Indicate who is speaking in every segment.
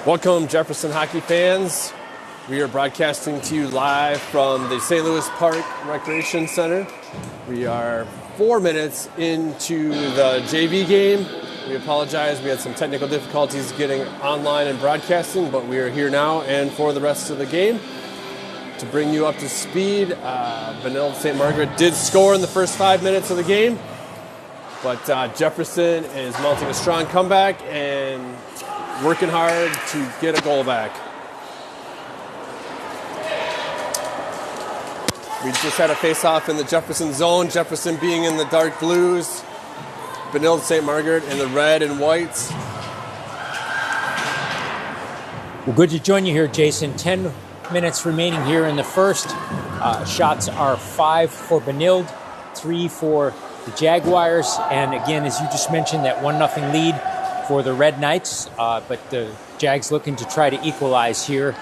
Speaker 1: Welcome, Jefferson hockey fans. We are broadcasting to you live from the St. Louis Park Recreation Center. We are 4 minutes into the JV game. We apologize, we had some technical difficulties getting online and broadcasting, but we are here now and for the rest of the game. To bring you up to speed, Benilde St. Margaret did score in the first 5 minutes of the game, but Jefferson is mounting a strong comeback and working hard to get a goal back. We just had a face-off in the Jefferson zone, Jefferson being in the dark blues, Benilde St. Margaret in the red and whites.
Speaker 2: Well, good to join you here, Jason. 10 minutes remaining here in the first. Shots are 5 for Benilde, 3 for the Jaguars, and again, as you just mentioned, that 1-0 lead for the Red Knights, but the Jags looking to try to equalize here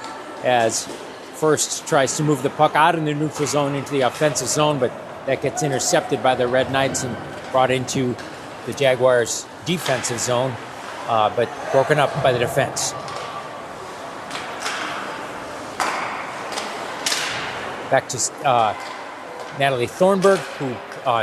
Speaker 2: as first tries to move the puck out in the neutral zone into the offensive zone, but that gets intercepted by the Red Knights and brought into the Jaguars' defensive zone, but broken up by the defense. Back to Natalie Thornburg, who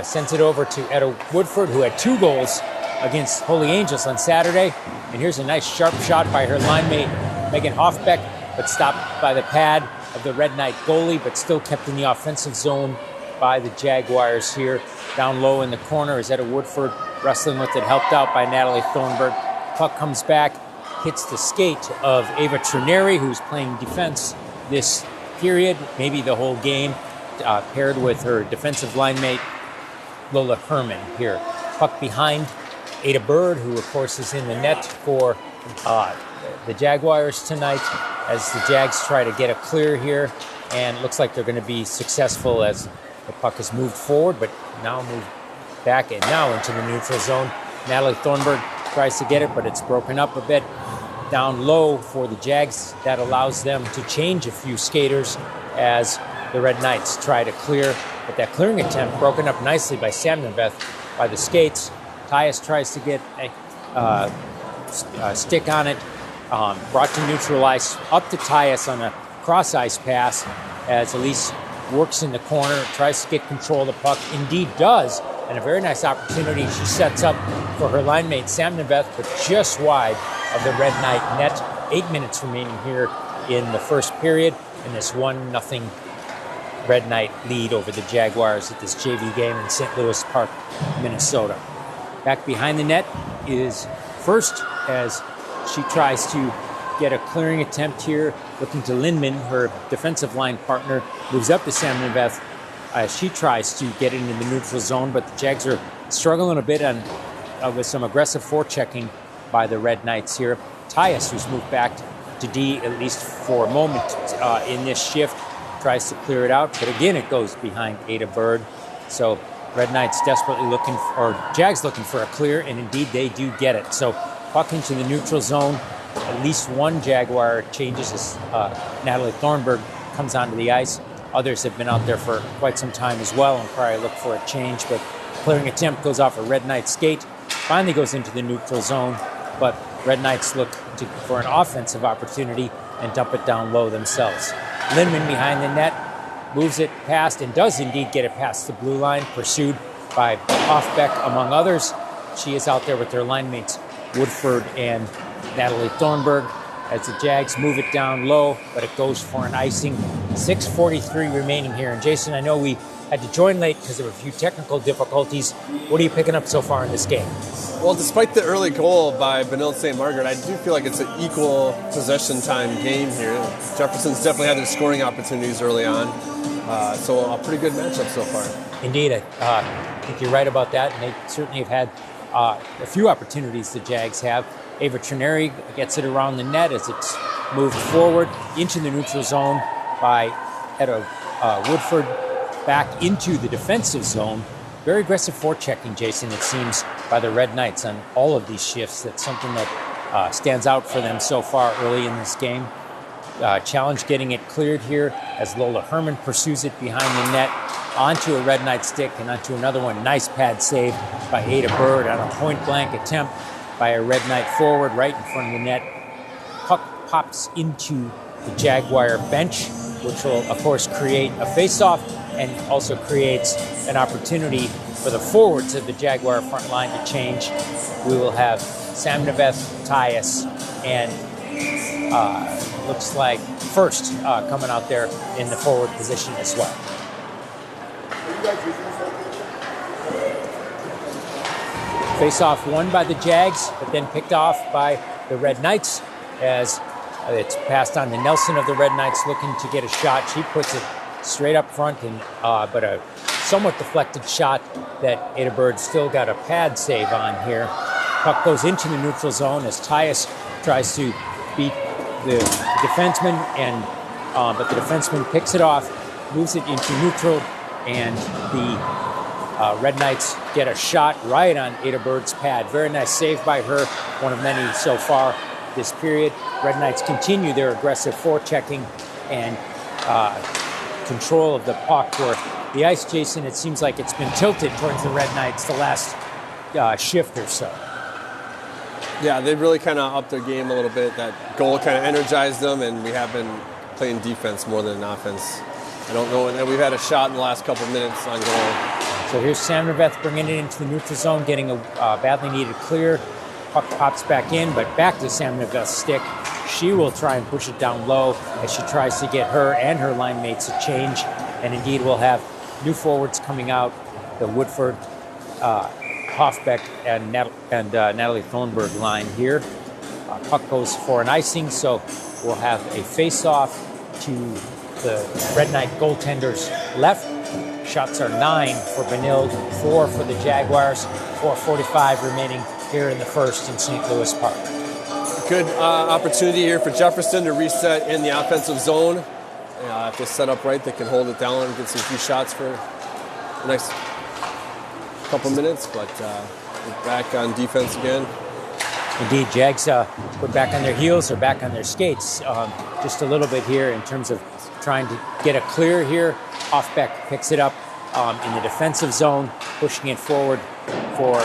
Speaker 2: sends it over to Etta Woodford, who had 2 goals against Holy Angels on Saturday. And here's a nice sharp shot by her line mate, Megan Hoffbeck, but stopped by the pad of the Red Knight goalie, but still kept in the offensive zone by the Jaguars here. Down low in the corner is Etta Woodford wrestling with it, helped out by Natalie Thornburg. Puck comes back, hits the skate of Ava Trineri, who's playing defense this period, maybe the whole game, paired with her defensive line mate, Lola Herman here. Puck behind Ada Bird, who of course is in the net for the Jaguars tonight, as the Jags try to get a clear here, and looks like they're going to be successful as the puck is moved forward, but now moved back and now into the neutral zone. Natalie Thornburg tries to get it, but it's broken up a bit down low for the Jags. That allows them to change a few skaters as the Red Knights try to clear, but that clearing attempt broken up nicely by Samnabeth by the skates. Tyus tries to get a stick on it, brought to neutral ice, up to Tyus on a cross ice pass as Elise works in the corner, tries to get control of the puck, indeed does, and a very nice opportunity she sets up for her line mate Samnabeth, but just wide of the Red Knight net. 8 minutes remaining here in the first period, and this 1-0 Red Knight lead over the Jaguars at this JV game in St. Louis Park, Minnesota. Back behind the net is First, as she tries to get a clearing attempt here, looking to Lindman, her defensive line partner, moves up to Samnabeth as she tries to get into the neutral zone, but the Jags are struggling a bit with some aggressive forechecking by the Red Knights here. Tyus, who's moved back to D at least for a moment in this shift, tries to clear it out, but again it goes behind Ada Bird. So Red Knights desperately Jags looking for a clear, and indeed they do get it. So puck into the neutral zone. At least one Jaguar changes as Natalie Thornburg comes onto the ice. Others have been out there for quite some time as well and probably look for a change, but clearing attempt goes off a Red Knight skate, finally goes into the neutral zone, but Red Knights look for an offensive opportunity and dump it down low themselves. Lindman behind the net, moves it past and does indeed get it past the blue line, pursued by Hoffbeck among others. She is out there with their line mates Woodford and Natalie Thornburg as the Jags move it down low, but it goes for an icing. 6:43 remaining here. And Jason, I know we had to join late because of a few technical difficulties. What are you picking up so far in this game?
Speaker 1: Well, despite the early goal by Benilde St. Margaret, I do feel like it's an equal possession time game here. Jefferson's definitely had their scoring opportunities early on. So a pretty good matchup so far.
Speaker 2: Indeed, I think you're right about that. And they certainly have had a few opportunities the Jags have. Ava Trineri gets it around the net as it's moved forward into the neutral zone by Etta Woodford, back into the defensive zone. Very aggressive forechecking, Jason, it seems, by the Red Knights on all of these shifts. That's something that stands out for them so far early in this game. Challenge getting it cleared here as Lola Herman pursues it behind the net onto a Red Knight stick and onto another one. Nice pad save by Ada Bird on a point-blank attempt by a Red Knight forward right in front of the net. Puck pops into the Jaguar bench, which will, of course, create a face-off and also creates an opportunity for the forwards of the Jaguar front line to change. We will have Sam Neveth, Tyus, and looks like First coming out there in the forward position as well. Face-off won by the Jags, but then picked off by the Red Knights as it's passed on to Nelson of the Red Knights, looking to get a shot. She puts it straight up front, and but a somewhat deflected shot that Ada Bird still got a pad save on here. Puck goes into the neutral zone as Tyus tries to beat the defenseman, and but the defenseman picks it off, moves it into neutral, and the Red Knights get a shot right on Ada Bird's pad. Very nice save by her, one of many so far this period. Red Knights continue their aggressive forechecking and control of the puck. Where the ice, Jason, it seems like it's been tilted towards the Red Knights the last shift or so.
Speaker 1: Yeah, they really kind of upped their game a little bit. That goal kind of energized them, and we have been playing defense more than offense. I don't know, and we've had a shot in the last couple minutes on goal.
Speaker 2: So here's Sam Neveth bringing it into the neutral zone, getting a badly needed clear. Puck pops back in, but back to Sam Neveth's stick. She will try and push it down low as she tries to get her and her line mates a change. And indeed, we'll have new forwards coming out, the Woodford, Hoffbeck, and Natalie Thornburg line here. Puck goes for an icing, so we'll have a face-off to the Red Knight goaltender's left. Shots are 9 for Benilde, 4 for the Jaguars, 4:45 remaining here in the first in St. Louis Park.
Speaker 1: Good opportunity here for Jefferson to reset in the offensive zone. If they set up right, they can hold it down and get some few shots for the next couple minutes, but we're back on defense again.
Speaker 2: Indeed, Jags put back on their heels or back on their skates just a little bit here in terms of trying to get a clear here. Hoffbeck picks it up in the defensive zone, pushing it forward for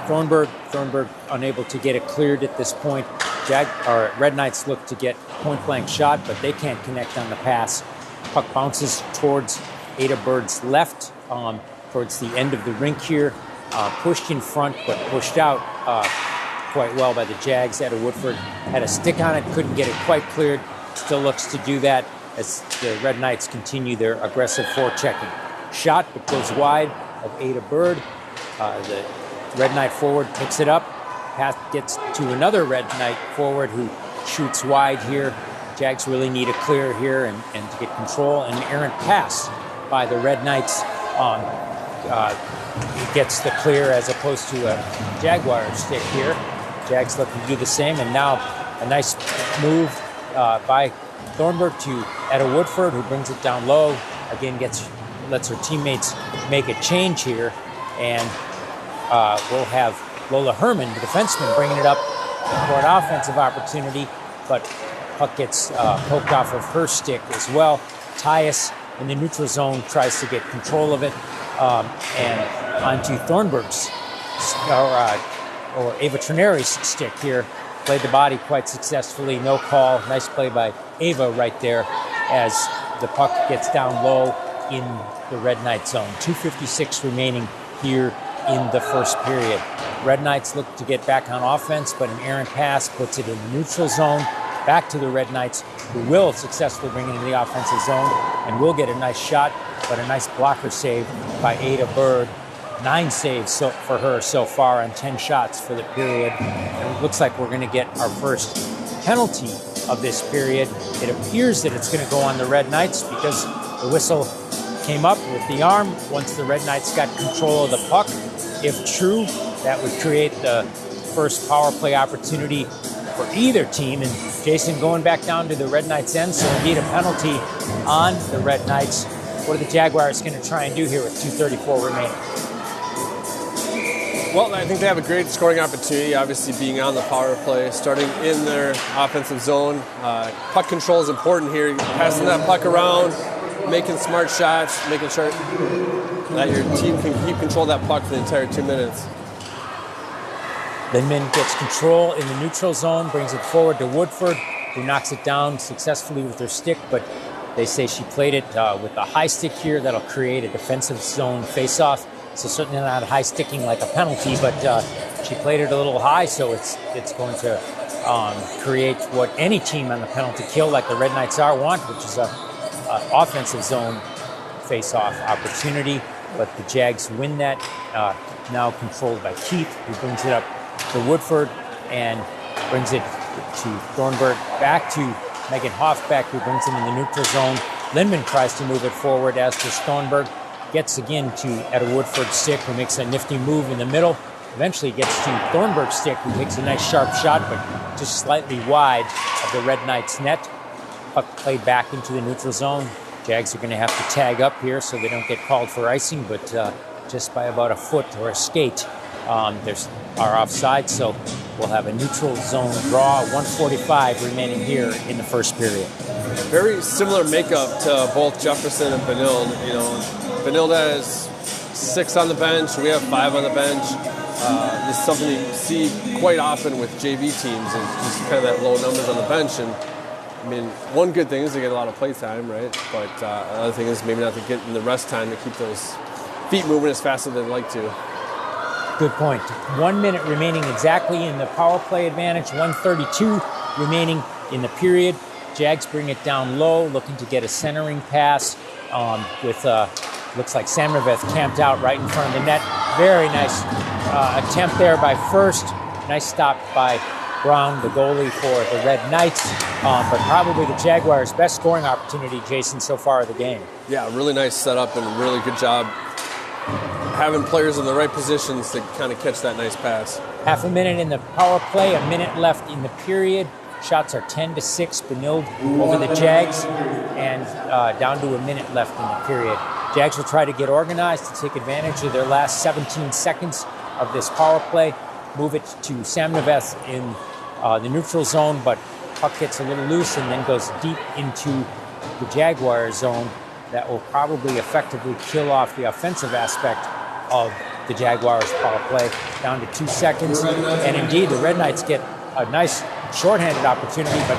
Speaker 2: Thornburg. Thornburg unable to get it cleared at this point. Red Knights look to get point-blank shot, but they can't connect on the pass. Puck bounces towards Ada Bird's left, towards the end of the rink here. Pushed in front, but pushed out quite well by the Jags. Ada Woodford had a stick on it, couldn't get it quite cleared. Still looks to do that as the Red Knights continue their aggressive forechecking. Shot, but goes wide of Ada Bird. The Red Knight forward picks it up. Pass gets to another Red Knight forward who shoots wide here. Jags really need a clear here and to get control. An errant pass by the Red Knights gets the clear as opposed to a Jaguar stick here. Jags looking to do the same, and now a nice move by Thornburg to Etta Woodford, who brings it down low. Again, lets her teammates make a change here, and we'll have Lola Herman, the defenseman, bringing it up for an offensive opportunity, but puck gets poked off of her stick as well. Tyus in the neutral zone tries to get control of it, and onto Thornburg's or Ava Trineri's stick here. Played the body quite successfully, no call. Nice play by Ava right there as the puck gets down low in the Red Knight zone. 2:56 remaining here in the first period. Red Knights look to get back on offense, but an errant pass puts it in the neutral zone. Back to the Red Knights, who will successfully bring it into the offensive zone and will get a nice shot, but a nice blocker save by Ada Bird. 9 saves for her so far on 10 shots for the period. And it looks like we're going to get our first penalty of this period. It appears that it's going to go on the Red Knights because the whistle came up with the arm once the Red Knights got control of the puck. If true, that would create the first power play opportunity for either team. And Jason, going back down to the Red Knights end, so indeed a penalty on the Red Knights. What are the Jaguars going to try and do here with 2:34 remaining?
Speaker 1: Well, I think they have a great scoring opportunity, obviously being on the power play, starting in their offensive zone. Puck control is important here, passing that puck around, making smart shots, making sure that your team can keep control of that puck for the entire 2 minutes.
Speaker 2: Lindman gets control in the neutral zone, brings it forward to Woodford. who knocks it down successfully with her stick, but they say she played it with a high stick here that'll create a defensive zone face-off. So certainly not high sticking like a penalty, but she played it a little high, so it's going to create what any team on the penalty kill, like the Red Knights want, which is a offensive zone face-off opportunity. But the Jags win that, now controlled by Keith, who brings it up to Woodford and brings it to Thornburg, back to Megan Hoffbeck, who brings it in the neutral zone. Lindman tries to move it forward, as does Thornburg. Gets again to Etta Woodford's stick, who makes a nifty move in the middle. Eventually gets to Thornburg's stick, who takes a nice sharp shot, but just slightly wide of the Red Knights' net. Puck played back into the neutral zone. Jags are going to have to tag up here so they don't get called for icing, but just by about a foot or a skate, there's our offside, so we'll have a neutral zone draw. 1:45 remaining here in the first period.
Speaker 1: Very similar makeup to both Jefferson and Benilde. You know, Benilde has 6 on the bench. We have 5 on the bench. This is something you see quite often with JV teams, is just kind of that low numbers on the bench. And I mean, one good thing is they get a lot of play time, right? But another thing is maybe not to get in the rest time to keep those feet moving as fast as they'd like to.
Speaker 2: Good point. 1 minute remaining exactly in the power play advantage. 1:32 remaining in the period. Jags bring it down low, looking to get a centering pass with looks like Samraveth camped out right in front of the net. Very nice attempt there by First. Nice stop by Brown, the goalie for the Red Knights, but probably the Jaguars' best scoring opportunity, Jason, so far of the game.
Speaker 1: Yeah, really nice setup and a really good job having players in the right positions to kind of catch that nice pass.
Speaker 2: Half a minute in the power play, a minute left in the period. Shots are 10-6, Benilde over the Jags, and down to a minute left in the period. Jags will try to get organized to take advantage of their last 17 seconds of this power play. Move it to Samraveth in the neutral zone, but puck gets a little loose and then goes deep into the Jaguar zone. That will probably effectively kill off the offensive aspect of the Jaguars' power play. Down to 2 seconds, and indeed the Red Knights get a nice shorthanded opportunity, but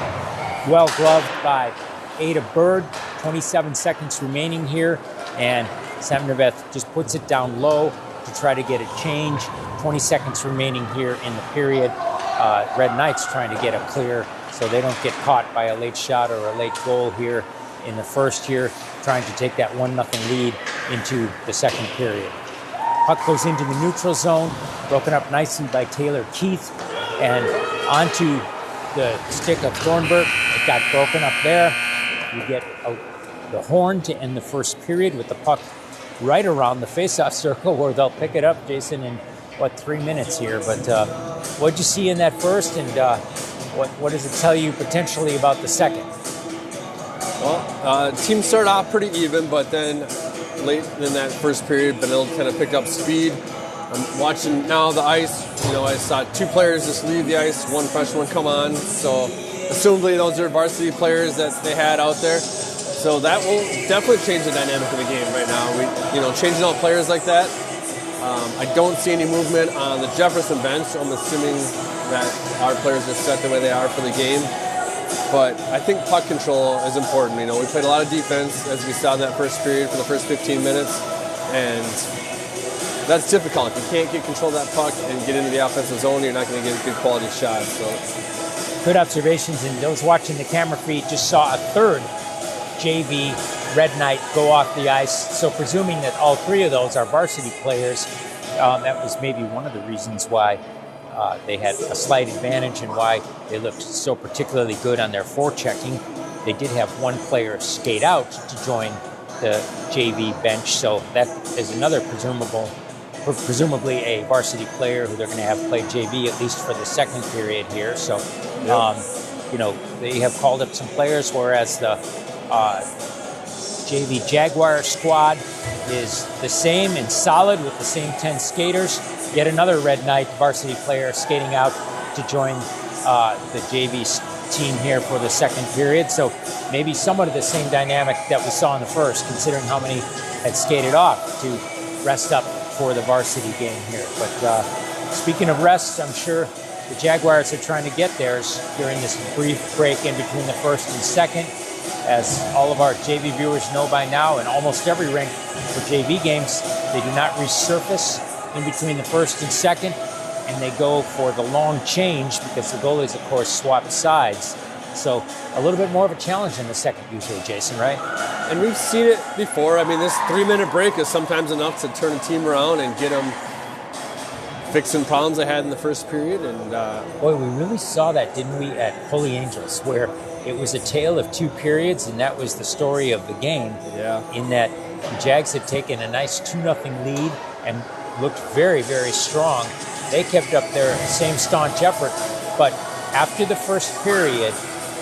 Speaker 2: well gloved by Ada Bird. 27 seconds remaining here, and Samraveth just puts it down low to try to get a change. 20 seconds remaining here in the period. Red Knights trying to get a clear so they don't get caught by a late shot or a late goal here in the first here, trying to take that 1-0 lead into the second period. Puck goes into the neutral zone, broken up nicely by Taylor Keith, and onto the stick of Thornburg. It got broken up there. You get the horn to end the first period with the puck right around the faceoff circle, where they'll pick it up, Jason, in 3 minutes here. But what'd you see in that first, and what does it tell you potentially about the second?
Speaker 1: Well, team started off pretty even, but then late in that first period, Benilde kind of picked up speed. I'm watching now the ice. You know, I saw 2 players just leave the ice, 1 fresh one come on. So, assumably those are varsity players that they had out there. So that will definitely change the dynamic of the game right now. Changing out players like that. I don't see any movement on the Jefferson bench. So I'm assuming that our players are set the way they are for the game. But I think puck control is important. We played a lot of defense, as we saw in that first period for the first 15 minutes. And that's difficult. If you can't get control of that puck and get into the offensive zone, you're not going to get a good quality shot. So,
Speaker 2: good observations, and those watching the camera feed just saw a third JV Red Knight go off the ice. So presuming that all 3 of those are varsity players, that was maybe one of the reasons why they had a slight advantage and why they looked so particularly good on their forechecking. They did have 1 player skate out to join the JV bench, so that is another presumably a varsity player who they're going to have play JV at least for the second period here. So, they have called up some players, whereas the JV Jaguar squad is the same and solid with the same 10 skaters. Yet another Red Knight varsity player skating out to join the JV team here for the second period. So maybe somewhat of the same dynamic that we saw in the first, considering how many had skated off to rest up for the varsity game here. But speaking of rests, I'm sure the Jaguars are trying to get theirs during this brief break in between the first and second. As all of our JV viewers know by now, in almost every rink for JV games, they do not resurface in between the first and second, and they go for the long change because the goalies, of course, swap sides. So a little bit more of a challenge in the second usually, Jason, right?
Speaker 1: And we've seen it before. I mean, this 3-minute break is sometimes enough to turn a team around and get them fixing problems they had in the first period. And
Speaker 2: boy, we really saw that, didn't we, at Holy Angels, where it was a tale of 2 periods, and that was the story of the game.
Speaker 1: Yeah.
Speaker 2: In that the Jags had taken a nice 2-0 lead and looked very, very strong. They kept up their same staunch effort, but after the first period,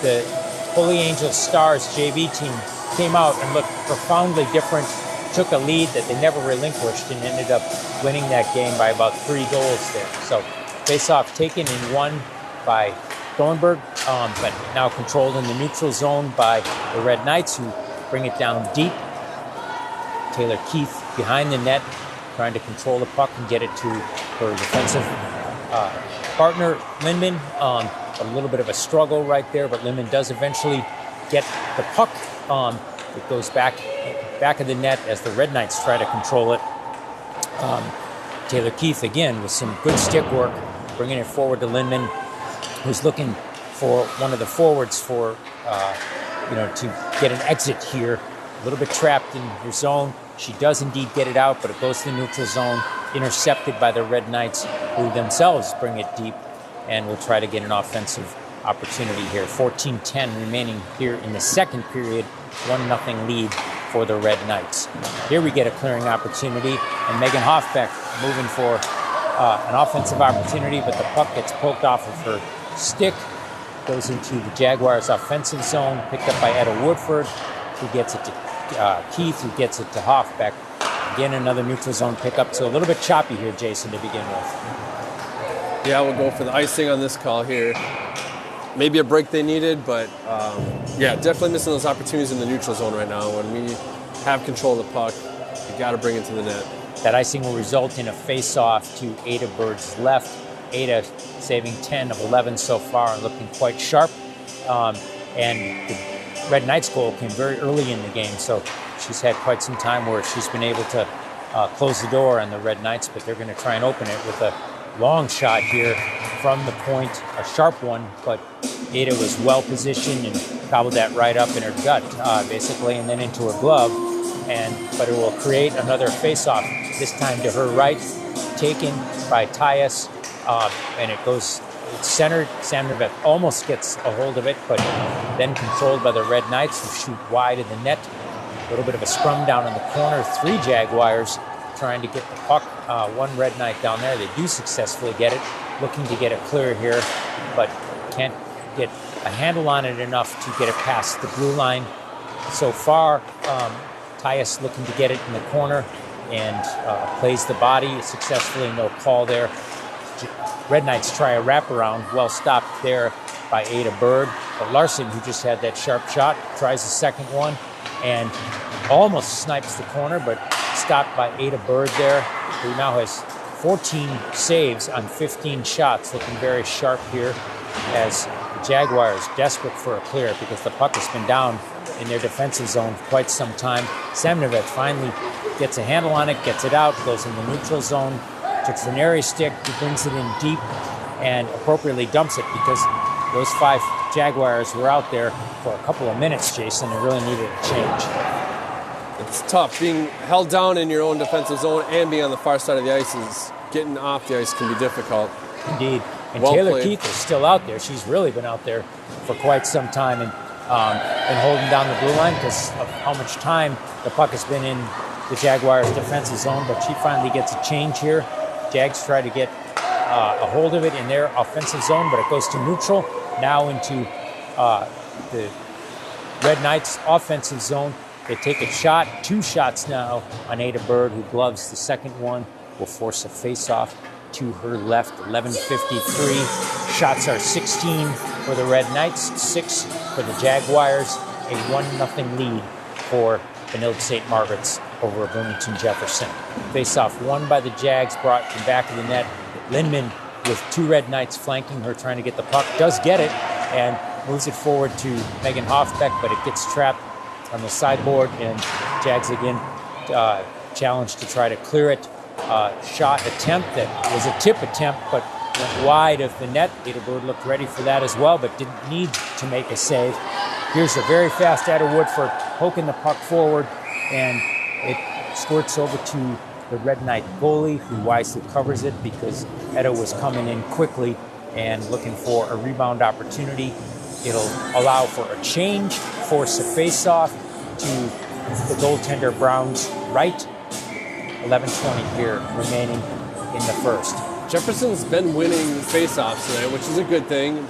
Speaker 2: the Holy Angels Stars JV team came out and looked profoundly different, took a lead that they never relinquished, and ended up winning that game by about 3 goals there. So face-off taken and won by Thornburg, but now controlled in the neutral zone by the Red Knights, who bring it down deep. Taylor Keith behind the net, trying to control the puck and get it to her defensive partner, Lindman. A little bit of a struggle right there, but Lindman does eventually get the puck. It goes back of the net as the Red Knights try to control it. Taylor Keith, again, with some good stick work, bringing it forward to Lindman, who's looking for one of the forwards for, to get an exit here. A little bit trapped in her zone. She does indeed get it out, but it goes to the neutral zone, intercepted by the Red Knights, who themselves bring it deep and will try to get an offensive opportunity here. 14-10 remaining here in the second period, 1-0 lead for the Red Knights. Here we get a clearing opportunity, and Megan Hoffbeck moving for an offensive opportunity, but the puck gets poked off of her stick, goes into the Jaguars' offensive zone, picked up by Etta Woodford, who gets it to Keith, who gets it to Hoffbeck. Again, another neutral zone pickup, so a little bit choppy here, Jason, to begin with.
Speaker 1: Yeah, we'll go for the icing on this call here. Maybe a break they needed, but definitely missing those opportunities in the neutral zone right now. When we have control of the puck, you got to bring it to the net.
Speaker 2: That icing will result in a face-off to Ada Bird's left. Ada saving 10 of 11 so far and looking quite sharp. And the Red Knights goal came very early in the game, so she's had quite some time where she's been able to close the door on the Red Knights, but they're going to try and open it with a long shot here from the point, a sharp one, but Ada was well positioned and gobbled that right up in her gut, basically, and then into her glove. But it will create another face-off, this time to her right, taken by Tyus, and it goes centered. Sam Nerveth almost gets a hold of it, but then controlled by the Red Knights, who shoot wide of the net. A little bit of a scrum down in the corner. 3 Jaguars trying to get the puck. 1 Red Knight down there. They do successfully get it, looking to get it clear here, but can't get a handle on it enough to get it past the blue line. So far, Tyus looking to get it in the corner and plays the body successfully. No call there. Red Knights try a wraparound, well stopped there by Ada Bird. But Larson, who just had that sharp shot, tries the second one and almost snipes the corner, but stopped by Ada Bird there, who now has 14 saves on 15 shots, looking very sharp here as the Jaguars desperate for a clear because the puck has been down in their defensive zone for quite some time. Semnovic finally gets a handle on it, gets it out, goes in the neutral zone to Trenari's stick. He brings it in deep and appropriately dumps it because those 5 Jaguars were out there for a couple of minutes, Jason, and really needed a change.
Speaker 1: It's tough. Being held down in your own defensive zone and being on the far side of the ice is getting off the ice can be difficult.
Speaker 2: Indeed. And
Speaker 1: well
Speaker 2: Taylor
Speaker 1: played.
Speaker 2: Keith is still out there. She's really been out there for quite some time and holding down the blue line because of how much time the puck has been in the Jaguars' defensive zone. But she finally gets a change here. Jags try to get a hold of it in their offensive zone, but it goes to neutral. Now into the Red Knights' offensive zone. They take a shot, 2 shots now on Ada Bird, who gloves the second one, will force a face-off to her left. 11:53. Shots are 16 for the Red Knights, 6 for the Jaguars. A 1-0 lead for Benilde St. Margaret's over Bloomington Jefferson. Face-off won by the Jags, brought to the back of the net. Lindman with 2 Red Knights flanking her, trying to get the puck. Does get it and moves it forward to Megan Hoffbeck, but it gets trapped on the sideboard, and Jags again challenged to try to clear it. Shot attempt that was a tip attempt, but went wide of the net. Ada Bird looked ready for that as well, but didn't need to make a save. Here's a very fast Ada Woodford poking the puck forward, and it squirts over to the Red Knight goalie, who wisely covers it because Etta was coming in quickly and looking for a rebound opportunity. It'll allow for a change, force a face-off to the goaltender Brown's right. 11:20 here remaining in the first.
Speaker 1: Jefferson's been winning face-offs tonight, which is a good thing,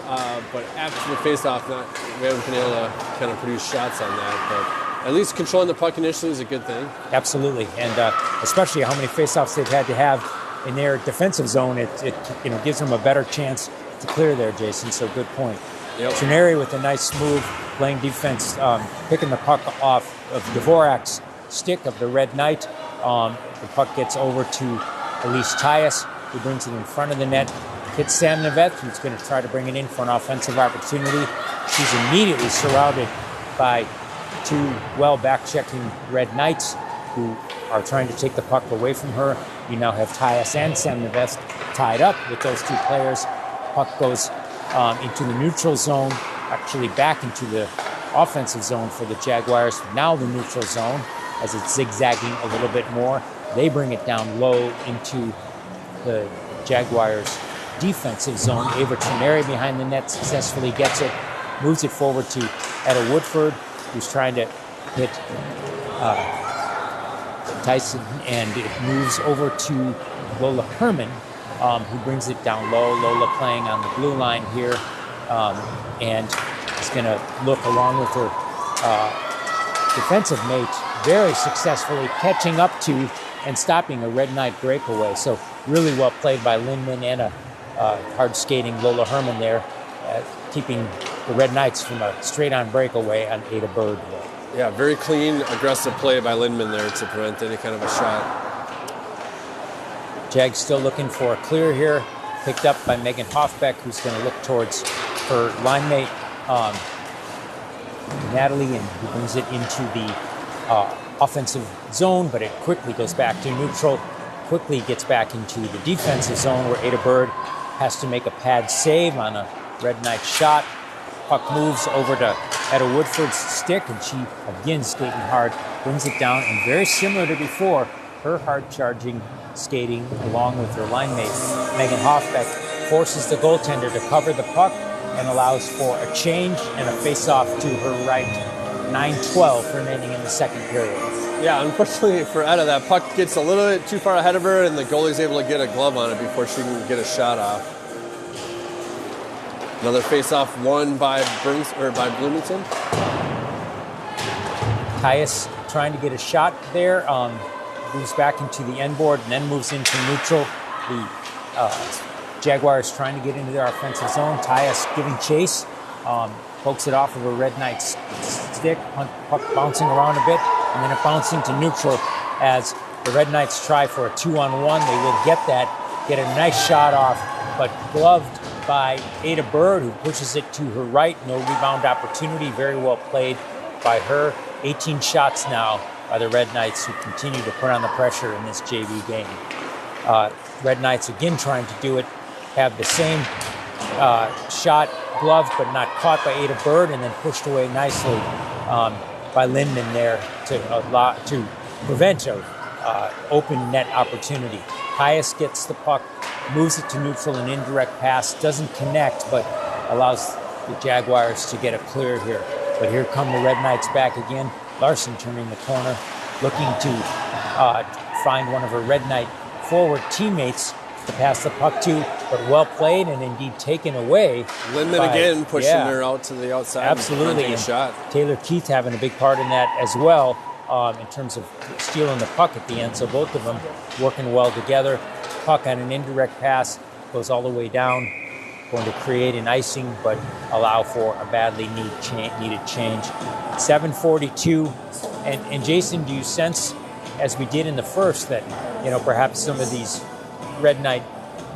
Speaker 1: but after the face-off, we haven't been able to kind of produce shots on that, but at least controlling the puck initially is a good thing.
Speaker 2: Absolutely, and especially how many face-offs they've had to have in their defensive zone, it gives them a better chance to clear there, Jason, so good point.
Speaker 1: Yep.
Speaker 2: Trineri with a nice move, playing defense, picking the puck off of Dvorak's stick of the Red Knight. The puck gets over to Elise Tyus, who brings it in front of the net, hits Sam Neveth, who's going to try to bring it in for an offensive opportunity. She's immediately surrounded by 2 well back-checking Red Knights who are trying to take the puck away from her. You now have Tyus and Sam Neveth tied up with those 2 players. Puck goes into the neutral zone, actually back into the offensive zone for the Jaguars. Now the neutral zone, as it's zigzagging a little bit more. They bring it down low into the Jaguars' defensive zone. Ava Trineri behind the net successfully gets it, moves it forward to Etta Woodford, who's trying to hit Tyson, and it moves over to Lola Herman, who brings it down low. Lola playing on the blue line here, and is going to look along with her defensive mate very successfully catching up to and stopping a Red Knight breakaway. So really well played by Lindman and a hard skating Lola Herman there, keeping the Red Knights from a straight-on breakaway on Ada Bird.
Speaker 1: Yeah, very clean, aggressive play by Lindman there to prevent any kind of a shot.
Speaker 2: Jags still looking for a clear here, picked up by Megan Hoffbeck, who's going to look towards her line mate, Natalie, and who brings it into the offensive zone, but it quickly goes back to neutral, quickly gets back into the defensive zone where Ada Bird has to make a pad save on a Red Knight shot. Puck moves over to Etta Woodford's stick, and she, again skating hard, brings it down, and very similar to before, her hard-charging skating along with her line mate, Megan Hoffbeck, forces the goaltender to cover the puck and allows for a change and a face-off to her right. 9:12 remaining in the second period.
Speaker 1: Yeah, unfortunately for Etta, that puck gets a little bit too far ahead of her, and the goalie's able to get a glove on it before she can get a shot off. Another face-off won by Bloomington.
Speaker 2: Tyus trying to get a shot there, moves back into the end board and then moves into neutral. The Jaguars trying to get into their offensive zone. Tyus giving chase, pokes it off of a Red Knight's stick, puck bouncing around a bit, and then it bouncing to neutral as the Red Knights try for a 2-on-1. They will get a nice shot off, but gloved by Ada Bird, who pushes it to her right. No rebound opportunity. Very well played by her. 18 shots now by the Red Knights, who continue to put on the pressure in this JV game. Red Knights again trying to do it, have the same shot gloved but not caught by Ada Bird, and then pushed away nicely by Lindman there to prevent an open net opportunity. Tyus gets the puck, moves it to neutral, an indirect pass, doesn't connect, but allows the Jaguars to get a clear here. But here come the Red Knights back again. Larson turning the corner, looking to find one of her Red Knight forward teammates to pass the puck to, but well played and indeed taken away.
Speaker 1: Lindman again pushing her out to the outside.
Speaker 2: Absolutely.
Speaker 1: And shot.
Speaker 2: Taylor Keith having a big part in that as well, in terms of stealing the puck at the end. So both of them working well together. Puck on an indirect pass goes all the way down, going to create an icing, but allow for a badly needed change. 7:42, and Jason, do you sense, as we did in the first, that perhaps some of these Red Knight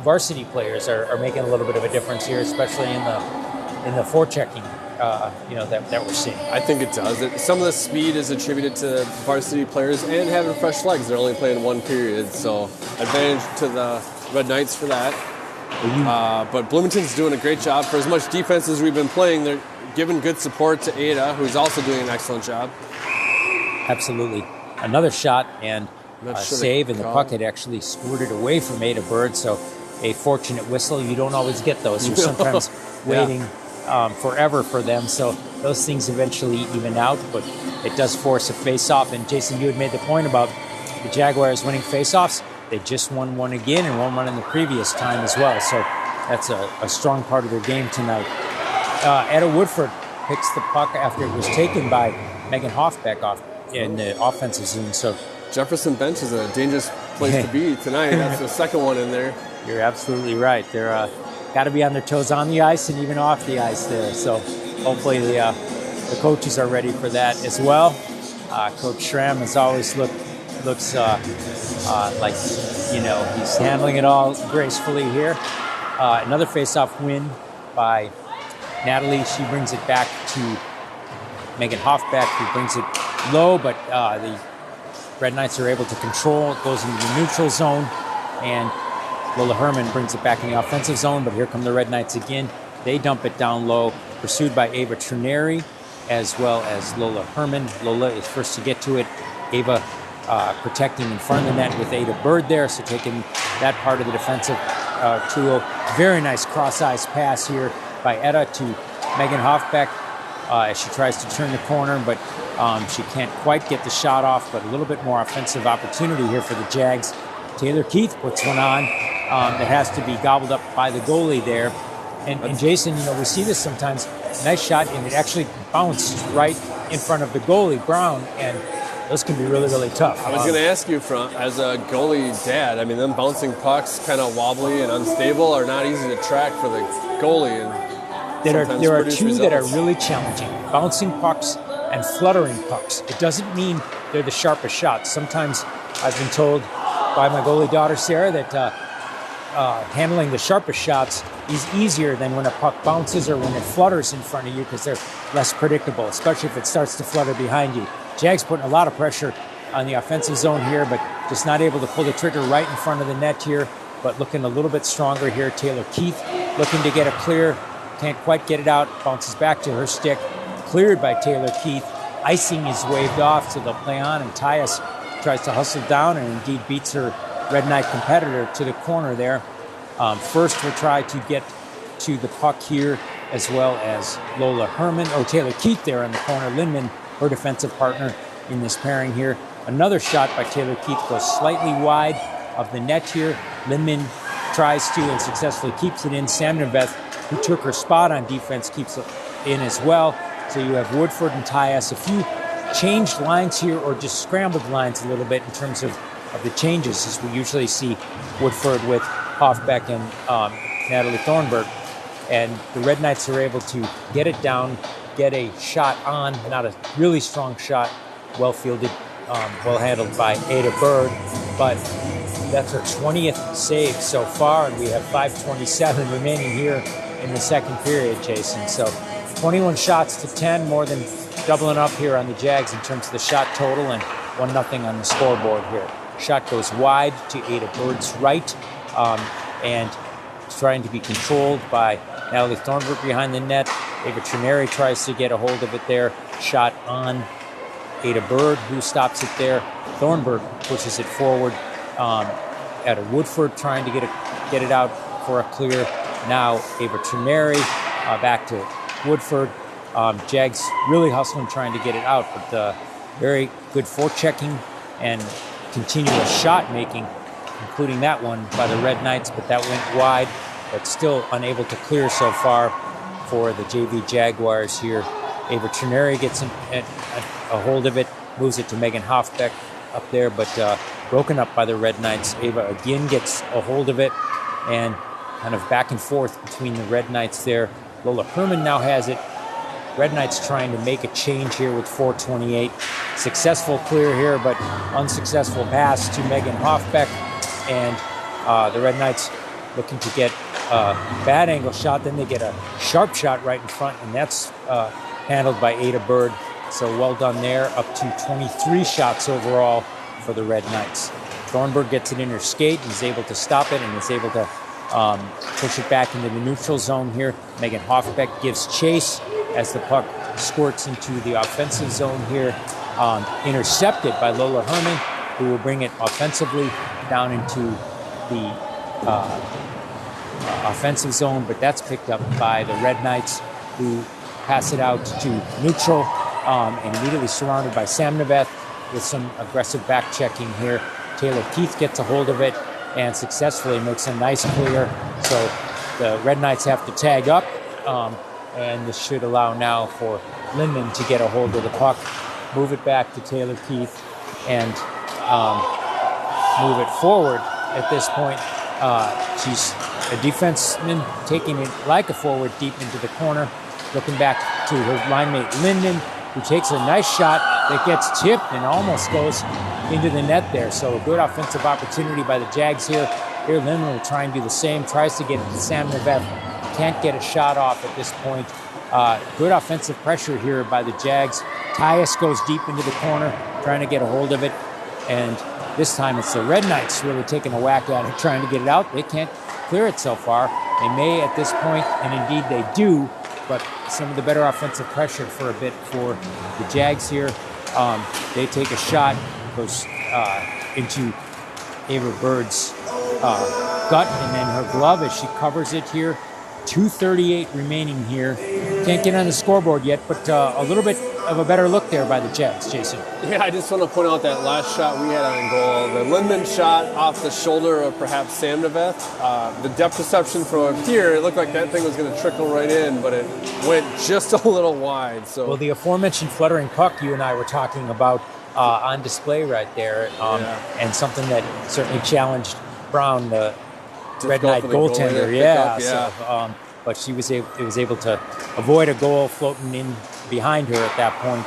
Speaker 2: varsity players are making a little bit of a difference here, especially in the forechecking, that we're seeing.
Speaker 1: I think it does. Some of the speed is attributed to varsity players and having fresh legs. They're only playing one period, so advantage to the Red Knights for that. But Bloomington's doing a great job. For as much defense as we've been playing, they're giving good support to Ada, who's also doing an excellent job.
Speaker 2: Absolutely. Another shot and a save, and the puck had actually squirted away from Ada Bird, so a fortunate whistle. You don't always get those. You're sometimes waiting forever for them, so those things eventually even out, but it does force a face-off. And Jason, you had made the point about the Jaguars winning face-offs. They just won one again and won one in the previous time as well, so that's a strong part of their game tonight. Etta Woodford picks the puck after it was taken by Megan Hoffbeck off in the offensive zone. So
Speaker 1: Jefferson bench is a dangerous place to be tonight. That's the second one in there.
Speaker 2: You're absolutely right. They're got to be on their toes on the ice and even off the ice there. So hopefully the coaches are ready for that as well. Coach Schramm as always looks like he's handling it all gracefully here. Another face-off win by Natalie. She brings it back to Megan Hoffbeck, who brings it low, but the Red Knights are able to control. It goes into the neutral zone, and Lola Herman brings it back in the offensive zone, but here come the Red Knights again. They dump it down low, pursued by Ava Trineri, as well as Lola Herman. Lola is first to get to it. Ava protecting in front of the net with Ada Bird there, so taking that part of the defensive trio. Very nice cross-ice pass here by Etta to Megan Hoffbeck as she tries to turn the corner, but she can't quite get the shot off, but a little bit more offensive opportunity here for the Jags. Taylor Keith puts one on that has to be gobbled up by the goalie there. And Jason, we see this sometimes. Nice shot, and it actually bounced right in front of the goalie, Brown, and those can be really, really tough.
Speaker 1: I was going to ask you, as a goalie dad, I mean, them bouncing pucks, kind of wobbly and unstable, are not easy to track for the goalie. And
Speaker 2: there are two that are really challenging: bouncing pucks and fluttering pucks. It doesn't mean they're the sharpest shots. Sometimes I've been told by my goalie daughter, Sarah, that handling the sharpest shots is easier than when a puck bounces or when it flutters in front of you, because they're less predictable, especially if it starts to flutter behind you. Jags putting a lot of pressure on the offensive zone here, but just not able to pull the trigger right in front of the net here, but looking a little bit stronger here. Taylor Keith looking to get a clear, can't quite get it out, bounces back to her stick, cleared by Taylor Keith. Icing is waved off, so they'll play on, and Tyus tries to hustle down and indeed beats her Red Knight competitor to the corner there. First we'll try to get to the puck here, as well as Lola Herman, Taylor Keith there in the corner. Lindman, her defensive partner in this pairing here. Another shot by Taylor Keith goes slightly wide of the net here. Lindman tries to and successfully keeps it in. Samdenbeth, who took her spot on defense, keeps it in as well. So you have Woodford and Tyus. A few changed lines here, or just scrambled lines a little bit in terms of the changes, as we usually see Woodford with Hoffbeck and Natalie Thornburg. And the Red Knights are able to get it down, get a shot on, not a really strong shot, well fielded, well handled by Ada Bird, but that's her 20th save so far, and we have 5:27 remaining here in the second period, Jason. So 21 shots to 10, more than doubling up here on the Jags in terms of the shot total, and 1-0 on the scoreboard here. Shot goes wide to Ada Bird's right, and trying to be controlled by Natalie Thornburg behind the net. Ava Trineri tries to get a hold of it there. Shot on Ada Bird, who stops it there. Thornburg pushes it forward. At a Woodford trying to get it out for a clear. Now Ava Trineri back to Woodford. Jags really hustling, trying to get it out, but very good forechecking and continuous shot making, including that one by the Red Knights, but that went wide, but still unable to clear so far for the JV Jaguars here. Ava Trineri gets a hold of it, moves it to Megan Hoffbeck up there, but broken up by the Red Knights. Ava again gets a hold of it, and kind of back and forth between the Red Knights there. Lola Herman now has it. Red Knights trying to make a change here with 4:28. Successful clear here, but unsuccessful pass to Megan Hoffbeck. And the Red Knights looking to get a bad angle shot. Then they get a sharp shot right in front, and that's handled by Ada Bird. So well done there, up to 23 shots overall for the Red Knights. Thornburg gets it in her skate and is able to stop it and is able to push it back into the neutral zone here. Megan Hoffbeck gives chase as the puck squirts into the offensive zone here. Intercepted by Lola Herman, who will bring it offensively down into the offensive zone, but that's picked up by the Red Knights, who pass it out to neutral and immediately surrounded by Samneveth with some aggressive back checking here. Taylor Keith gets a hold of it and successfully makes a nice clear. So the Red Knights have to tag up, and this should allow now for Lindman to get a hold of the puck, move it back to Taylor Keith, and move it forward. At this point, she's a defenseman taking it like a forward deep into the corner, looking back to her line mate Linden, who takes a nice shot that gets tipped and almost goes into the net there. So a good offensive opportunity by the Jags here. Here Linden will try and do the same, tries to get it to Sam Neveth, can't get a shot off at this point. Good offensive pressure here by the Jags. Tyus goes deep into the corner, trying to get a hold of it, and this time it's the Red Knights really taking a whack at it, trying to get it out. They can't clear it so far. They may at this point, and indeed they do, but some of the better offensive pressure for a bit for the Jags here. They take a shot, goes into Ava Bird's gut and then her glove as she covers it here. 2:38 remaining here. Can't get on the scoreboard yet, but a little bit of a better look there by the Jags, Jason.
Speaker 1: Yeah, I just want to point out that last shot we had on goal. The Lindman shot off the shoulder of perhaps Sam Neveth. The depth perception from up here, it looked like that thing was going to trickle right in, but it went just a little wide. So,
Speaker 2: well, the aforementioned fluttering puck you and I were talking about on display right there, and something that certainly challenged Brown, the Red Knight goaltender. So, but she was able to avoid a goal floating in behind her at that point.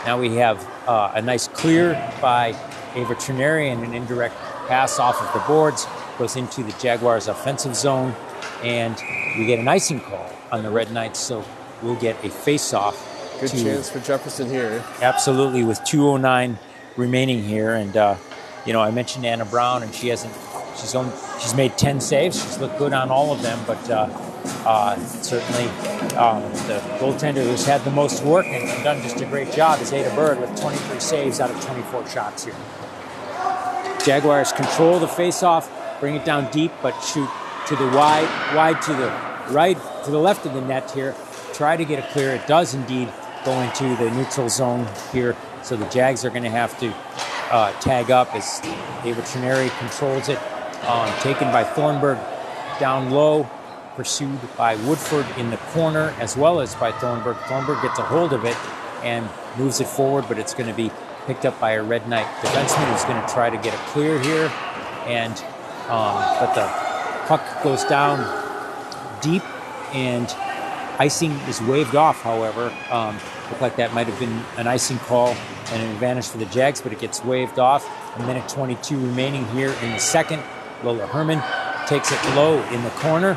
Speaker 2: Now we have a nice clear by Ava Trineri and an indirect pass off of the boards, goes into the Jaguars' offensive zone, and we get an icing call on the Red Knights, so we'll get a face-off.
Speaker 1: Good chance for Jefferson here.
Speaker 2: Absolutely, with 2:09 remaining here, and I mentioned Anna Brown, and she's made 10 saves. She's looked good on all of them, but certainly the goaltender who's had the most work and done just a great job is Ada Bird with 23 saves out of 24 shots here. Jaguars control the face-off, bring it down deep, but shoot to the wide to the right, to the left of the net here. Try to get it clear. It does indeed go into the neutral zone here, so the Jags are going to have to tag up as Ava Trineri controls it. Taken by Thornburg down low, pursued by Woodford in the corner, as well as by Thornburg. Thornburg gets a hold of it and moves it forward, but it's going to be picked up by a Red Knight defenseman who's going to try to get a clear here. And but the puck goes down deep, and icing is waved off, however. Looked like that might have been an icing call and an advantage for the Jags, but it gets waved off. A minute 22 remaining here in the second. Lola Herman takes it low in the corner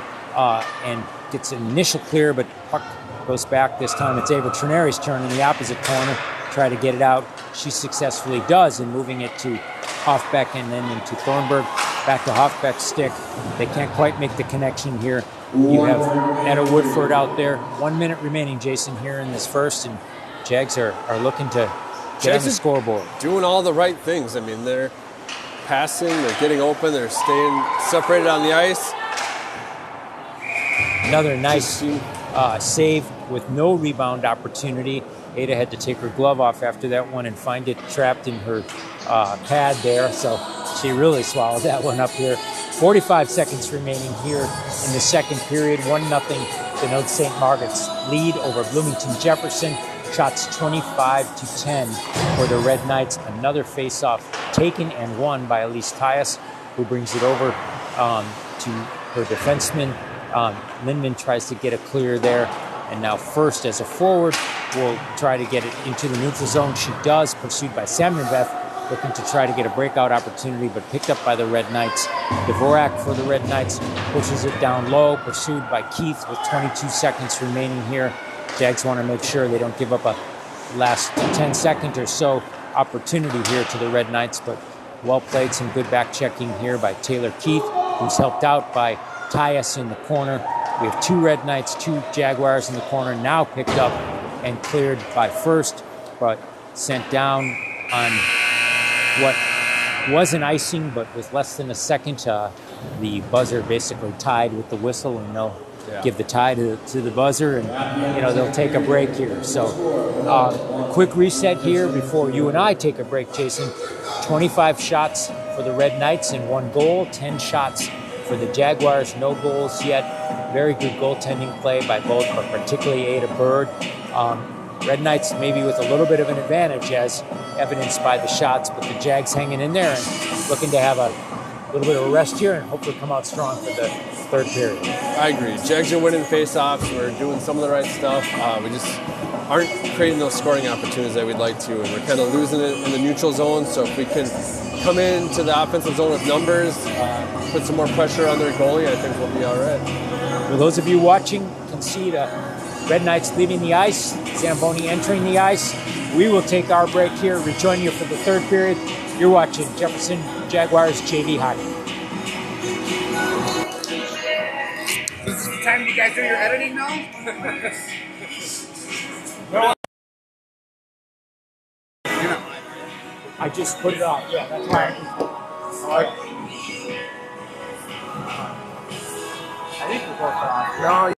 Speaker 2: and gets an initial clear, but puck goes back. This time it's Ava Trineri's turn in the opposite corner. Try to get it out. She successfully does in moving it to Hoffbeck and then into Thornburg. Back to Hoffbeck's stick. They can't quite make the connection here. You have Etta Woodford out there. 1 minute remaining, Jason, here in this first, and Jags are looking to get on the scoreboard.
Speaker 1: Doing all the right things. I mean, they're passing, they're getting open, they're staying separated on the ice.
Speaker 2: Another nice save with no rebound opportunity. Ada had to take her glove off after that one and find it trapped in her pad there, so she really swallowed that one up here. 45 seconds remaining here in the second period. 1-0 denotes St. Margaret's lead over Bloomington Jefferson. Shots 25-10 for the Red Knights. Another face-off taken and won by Elise Tyus, who brings it over to her defenseman. Lindman tries to get a clear there, and now first as a forward will try to get it into the neutral zone. She does, pursued by Samneveth, looking to try to get a breakout opportunity, but picked up by the Red Knights. Dvorak for the Red Knights pushes it down low, pursued by Keith with 22 seconds remaining here. Jags want to make sure they don't give up a last 10 second or so opportunity here to the Red Knights, but well played, some good back checking here by Taylor Keith, who's helped out by Tyus in the corner. We have 2 Red Knights, 2 Jaguars in the corner, now picked up and cleared by first, but sent down on what was an icing, but with less than a second. The buzzer basically tied with the whistle, and they'll give the tie to the buzzer, and they'll take a break here. So quick reset here before you and I take a break, Jason. 25 shots for the Red Knights and 1 goal, 10 shots for the Jaguars, no goals yet. Very good goaltending play by both, but particularly Ada Bird. Red Knights maybe with a little bit of an advantage, as evidenced by the shots, but the Jags hanging in there and looking to have a little bit of a rest here and hopefully come out strong for the third period.
Speaker 1: I agree. Jags are winning face-offs. We're doing some of the right stuff. We just aren't creating those scoring opportunities that we'd like to, and we're kind of losing it in the neutral zone. So if we can come into the offensive zone with numbers, put some more pressure on their goalie, I think we'll be all right.
Speaker 2: For those of you watching, you can see the Red Knights leaving the ice, Zamboni entering the ice. We will take our break here, rejoin you for the third period. You're watching Jefferson Jaguars JV Hockey.
Speaker 3: Is this the time you guys do your editing now?
Speaker 2: I just put it off. Yeah, that's right. I think we're both off.
Speaker 3: No,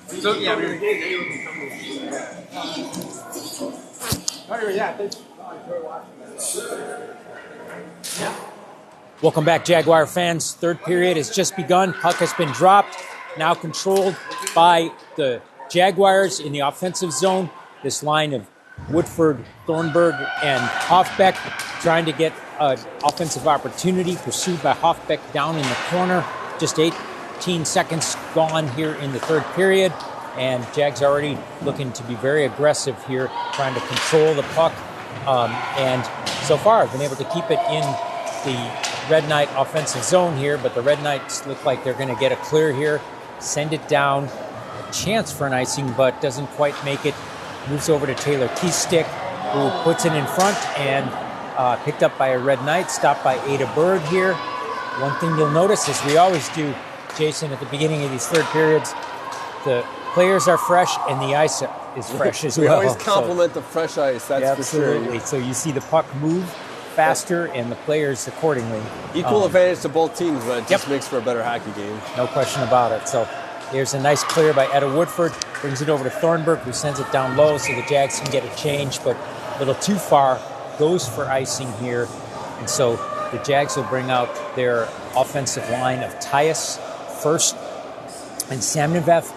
Speaker 3: So, yeah,
Speaker 2: Welcome back, Jaguar fans. Third period has just begun. Puck has been dropped, now controlled by the Jaguars in the offensive zone. This line of Woodford, Thornburg, and Hoffbeck trying to get an offensive opportunity, pursued by Hoffbeck down in the corner. Just 18 seconds gone here in the third period, and Jags already looking to be very aggressive here, trying to control the puck, and so far have been able to keep it in the Red Knight offensive zone here, but the Red Knights look like they're going to get a clear here, send it down, a chance for an icing, but doesn't quite make it. Moves over to Taylor Keystick, who puts it in front, and picked up by a Red Knight, stopped by Ada Bird here. One thing you'll notice, as we always do, Jason, at the beginning of these third periods, the players are fresh and the ice is fresh as well.
Speaker 1: We always compliment the fresh ice, that's
Speaker 2: absolutely.
Speaker 1: for sure.
Speaker 2: So you see the puck move faster and the players accordingly.
Speaker 1: Equal advantage to both teams, but it just makes for a better hockey game.
Speaker 2: No question about it. So here's a nice clear by Etta Woodford. Brings it over to Thornburg, who sends it down low so the Jags can get a change, but a little too far. Goes for icing here. And so the Jags will bring out their offensive line of Tyus, First, and Samnevev.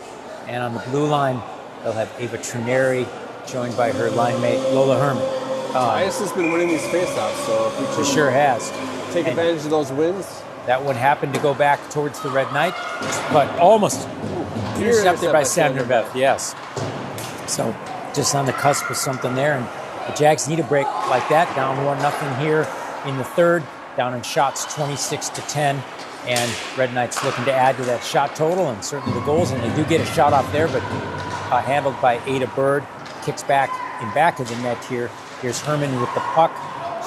Speaker 2: And on the blue line, they'll have Ava Trineri, joined by her line mate, Lola Herman.
Speaker 1: Tyus has been winning these faceoffs, so if we can
Speaker 2: sure has.
Speaker 1: Take advantage of those wins.
Speaker 2: That one happened to go back towards the Red Knight, but almost intercepted by Samnevev, yes. So just on the cusp of something there, and the Jags need a break like that. Down 1-0 here in the third, down in shots 26-10, and Red Knights looking to add to that shot total and certainly the goals, and they do get a shot off there, but handled by Ada Bird. Kicks back in back of the net here. Here's Herman with the puck.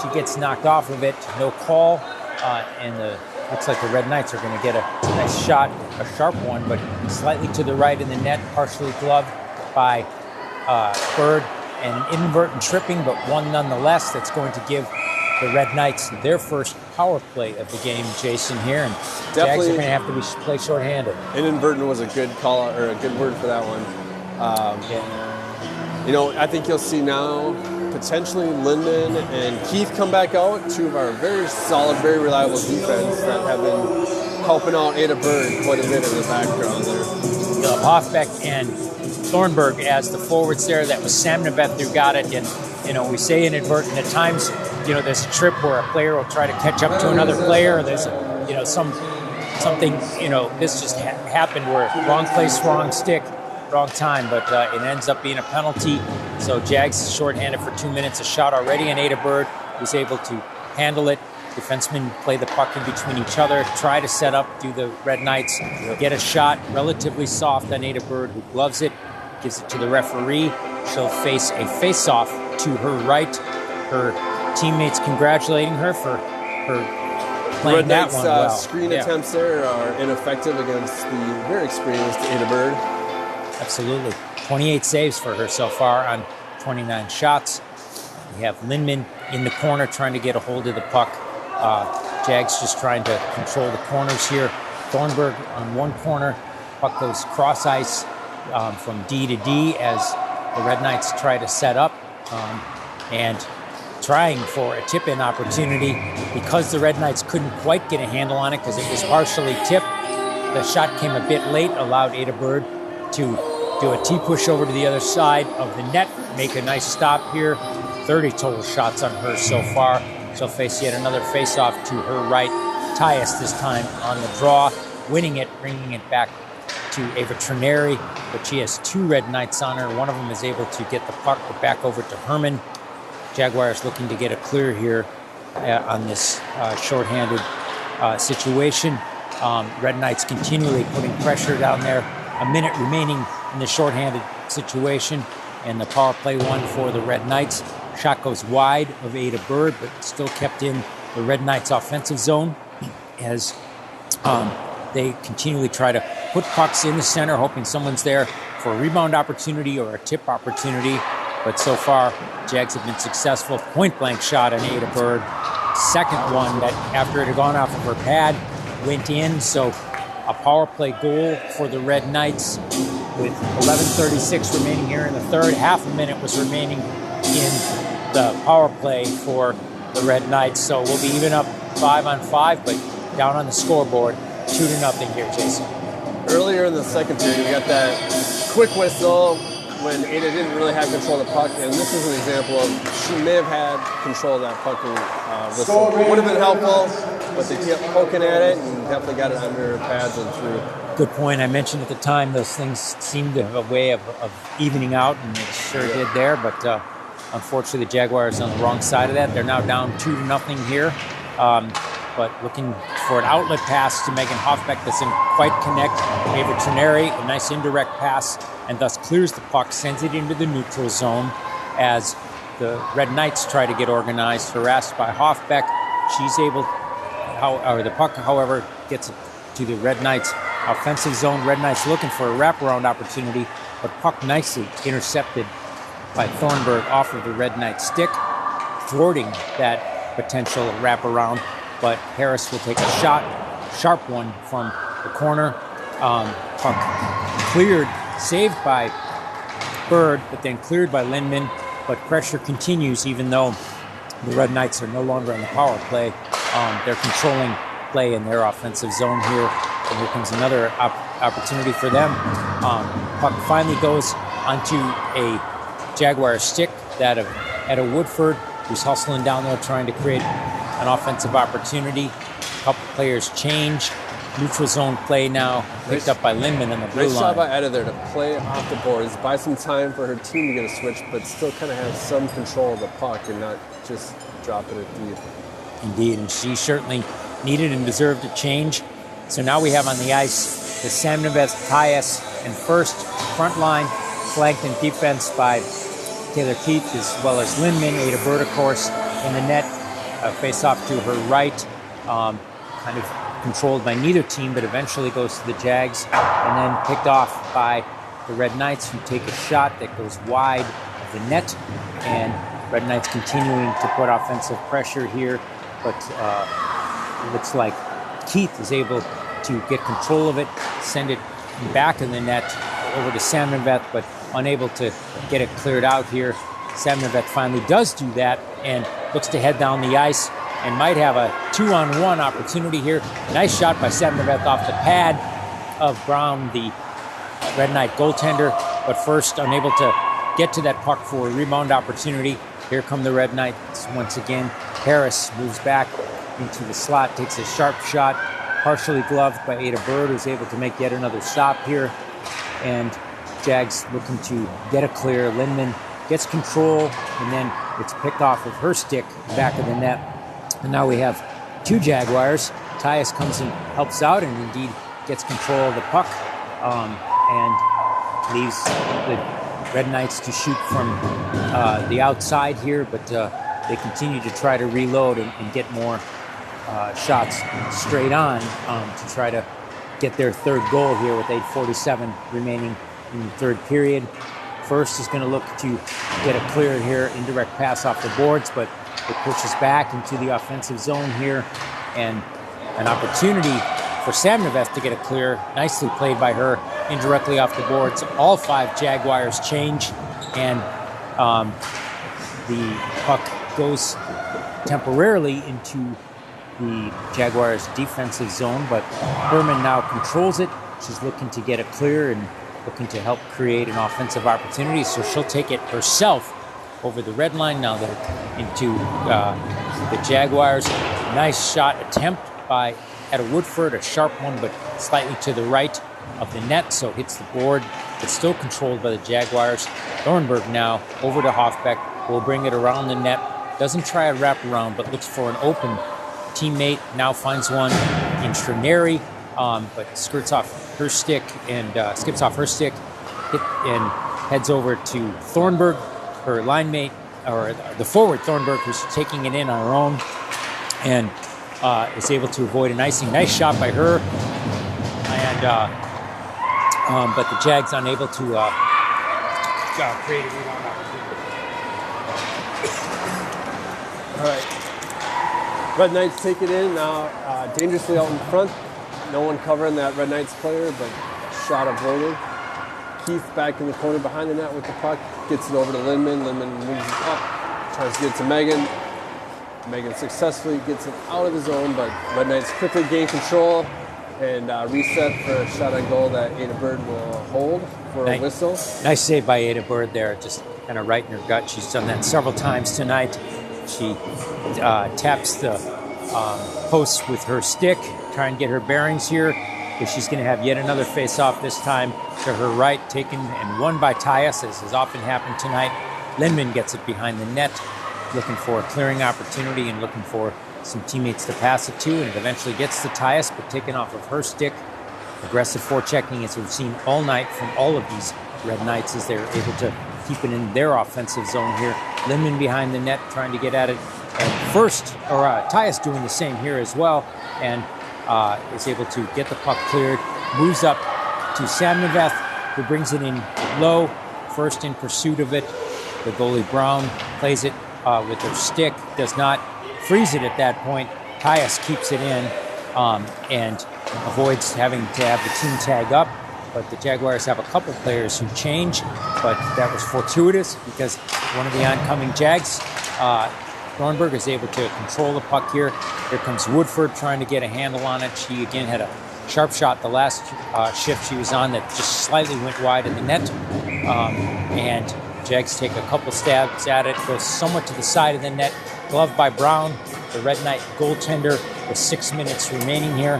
Speaker 2: She gets knocked off of it, no call, and looks like the Red Knights are going to get a nice shot, a sharp one, but slightly to the right in the net, partially gloved by Bird, and an inadvertent tripping, but one nonetheless. That's going to give the Red Knights their first power play of the game, Jason, here, and Jags are going to have to play shorthanded.
Speaker 1: Inadvertent was a good call, or a good word for that one. You know, I think you'll see now potentially Linden and Keith come back out, two of our very solid, very reliable defense that have been helping out Ada Bird quite a bit in the background there.
Speaker 2: Hoffbeck and Thornburg as the forwards there. That was Samnevev who got it, and you know, we say inadvertent at times. You know, there's a trip where a player will try to catch up to another player. There's something. You know, this just happened where wrong place, wrong stick, wrong time, but it ends up being a penalty. So Jags shorthanded for 2 minutes. A shot already, and Ada Bird was able to handle it. Defensemen play the puck in between each other, try to set up, do the Red Knights get a shot relatively soft on Ada Bird, who gloves it, gives it to the referee. She'll face a face-off to her right. Her teammates congratulating her for her playing that one well.
Speaker 1: Screen attempts there are ineffective against the very experienced Ada Bird.
Speaker 2: Absolutely. 28 saves for her so far on 29 shots. We have Lindman in the corner trying to get a hold of the puck. Jags just trying to control the corners here. Thornburg on one corner. Puck goes cross ice from D to D as the Red Knights try to set up and trying for a tip-in opportunity because the Red Knights couldn't quite get a handle on it because it was partially tipped. The shot came a bit late, allowed Ada Bird to do a T-push over to the other side of the net, make a nice stop here. 30 total shots on her so far. She'll face yet another face-off to her right. Tyus this time on the draw, winning it, bringing it back to Ava Trineri, but she has two Red Knights on her. One of them is able to get the puck back over to Herman. Jaguars looking to get a clear here on this shorthanded situation. Red Knights continually putting pressure down there. A minute remaining in the shorthanded situation, and the power play one for the Red Knights. Shot goes wide of Ada Bird, but still kept in the Red Knights' offensive zone as they continually try to put pucks in the center, hoping someone's there for a rebound opportunity or a tip opportunity. But so far, Jags have been successful. Point-blank shot on Ada Bird. Second one that, after it had gone off of her pad, went in. So a power play goal for the Red Knights. with 11:36 remaining here in the third. Half a minute was remaining in the power play for the Red Knights. So we'll be even up 5-on-5, but down on the scoreboard, 2-0 here, Jason.
Speaker 1: Earlier in the second period, we got that quick whistle when Ada didn't really have control of the puck, and this is an example of she may have had control of that puck and whistle. Would have been helpful, but they kept poking at it and definitely got it under her pads and through.
Speaker 2: Good point. I mentioned at the time those things seemed to have a way of evening out, and they sure did there, but unfortunately the Jaguars on the wrong side of that. They're now down 2-0 here, but looking for an outlet pass to Megan Hoffbeck that doesn't quite connect. Ava Trineri, a nice indirect pass, and thus clears the puck, sends it into the neutral zone as the Red Knights try to get organized, harassed by Hoffbeck. She's able, the puck, however, gets to the Red Knights offensive zone. Red Knights looking for a wraparound opportunity, but puck nicely intercepted by Thornburg off of the Red Knight stick, thwarting that potential wraparound. But Harris will take a shot, sharp one from the corner. Puck cleared, saved by Bird, but then cleared by Lindman. But pressure continues, even though the Red Knights are no longer on the power play. They're controlling play in their offensive zone here. And here comes another opportunity for them. Puck finally goes onto a Jaguar stick, that of Etta Woodford, who's hustling down there trying to create an offensive opportunity. A couple players change. Neutral zone play now picked up by Lindman on the blue line.
Speaker 1: Nice job by Etta there to play off the boards, buy some time for her team to get a switch, but still kind of have some control of the puck and not just dropping it deep.
Speaker 2: Indeed, and she certainly needed and deserved a change. So now we have on the ice the Samneveth, Tyus, and first front line, flanked in defense by Taylor Keith as well as Lindman. Ada Bird, of course, in the net. Face off to her right, kind of controlled by neither team, but eventually goes to the Jags, and then picked off by the Red Knights, who take a shot that goes wide of the net, and Red Knights continuing to put offensive pressure here, but it looks like Keith is able to get control of it, send it back in the net over to Samneveth, but unable to get it cleared out here. Samneveth finally does do that and looks to head down the ice and might have a 2-on-1 opportunity here. Nice shot by Samneveth off the pad of Brown, the Red Knight goaltender, but first unable to get to that puck for a rebound opportunity. Here come the Red Knights once again. Harris moves back into the slot, takes a sharp shot, partially gloved by Ada Bird, who's able to make yet another stop here. And Jags looking to get a clear. Lindman gets control, and then it's picked off with her stick back of the net. And now we have two Jaguars. Tyus comes and helps out and indeed gets control of the puck and leaves the Red Knights to shoot from the outside here, but they continue to try to reload and get more shots straight on to try to get their third goal here with 8:47 remaining in the third period. First is going to look to get a clear here, indirect pass off the boards, but it pushes back into the offensive zone here, and an opportunity for Samneveth to get a clear. Nicely played by her, indirectly off the boards. All five Jaguars change, and the puck goes temporarily into the Jaguars' defensive zone, but Herman now controls it. She's looking to get it clear and looking to help create an offensive opportunity, so she'll take it herself over the red line now into the Jaguars. Nice shot attempt by Etta Woodford, a sharp one, but slightly to the right of the net, so it hits the board. It's still controlled by the Jaguars. Thornburg now over to Hoffbeck, will bring it around the net. Doesn't try a wraparound, but looks for an open teammate. Now finds one in Trineri, but skirts off her stick and skips off her stick and heads over to Thornburg, her line mate, or the forward Thornburg, who's taking it in on her own, and is able to avoid an icing. Nice shot by her, and but the Jags unable to create a rebound opportunity.
Speaker 1: All right, Red Knights take it in now, dangerously out in front. No one covering that Red Knights player, but shot avoided. Keith back in the corner behind the net with the puck. Gets it over to Lindman. Lindman moves it up. Tries to get it to Megan. Megan successfully gets it out of the zone, but Red Knights quickly gain control and reset for a shot on goal that Ada Bird will hold for a whistle.
Speaker 2: Nice save by Ada Bird there, just kind of right in her gut. She's done that several times tonight. She taps the post with her stick, try and get her bearings here, because she's going to have yet another face-off, this time to her right, taken and won by Tyus, as has often happened tonight. Lindman gets it behind the net, looking for a clearing opportunity and looking for some teammates to pass it to, and it eventually gets to Tyus, but taken off of her stick. Aggressive forechecking, as we've seen all night from all of these Red Knights, as they're able to keep it in their offensive zone here. Lindman behind the net trying to get at it. And Tyus doing the same here as well, and is able to get the puck cleared. Moves up to Samneveth, who brings it in low, first in pursuit of it. The goalie Brown plays it with her stick, does not freeze it at that point. Tyus keeps it in and avoids having to have the team tag up. But the Jaguars have a couple players who change, but that was fortuitous because one of the oncoming Jags, Thornburg, is able to control the puck here. Here comes Woodford trying to get a handle on it. She again had a sharp shot the last shift she was on that just slightly went wide of the net. And Jags take a couple stabs at it, goes somewhat to the side of the net. Gloved by Brown, the Red Knight goaltender, with 6 minutes remaining here.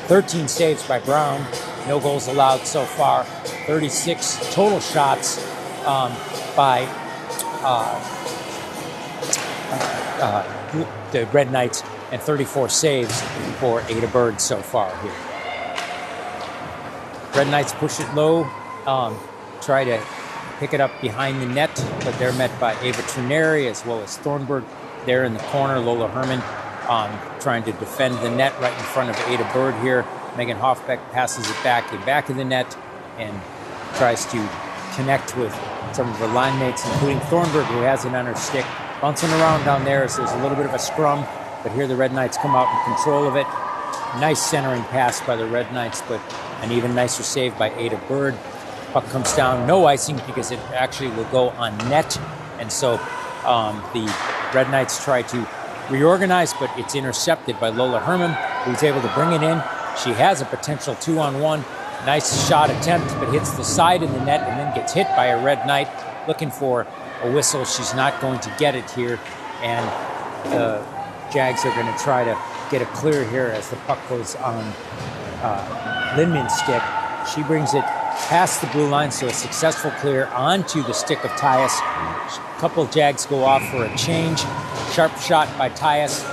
Speaker 2: 13 saves by Brown. No goals allowed so far. 36 total shots by the Red Knights, and 34 saves for Ada Bird so far here. Red Knights push it low, try to pick it up behind the net, but they're met by Ava Trineri as well as Thornburg there in the corner. Lola Herman trying to defend the net right in front of Ada Bird here. Megan Hoffbeck passes it back in back of the net and tries to connect with some of her line mates, including Thornburg, who has it on her stick. Bouncing around down there, so there's a little bit of a scrum, but here the Red Knights come out in control of it. Nice centering pass by the Red Knights, but an even nicer save by Ada Bird. Puck comes down, no icing because it actually will go on net, and so the Red Knights try to reorganize, but it's intercepted by Lola Herman, who's able to bring it in. She has a potential 2-on-1. Nice shot attempt, but hits the side of the net and then gets hit by a Red Knight looking for a whistle. She's not going to get it here, and the Jags are going to try to get it clear here as the puck goes on Lindman's stick. She brings it past the blue line, so a successful clear onto the stick of Tyus. A couple Jags go off for a change. Sharp shot by Tyus,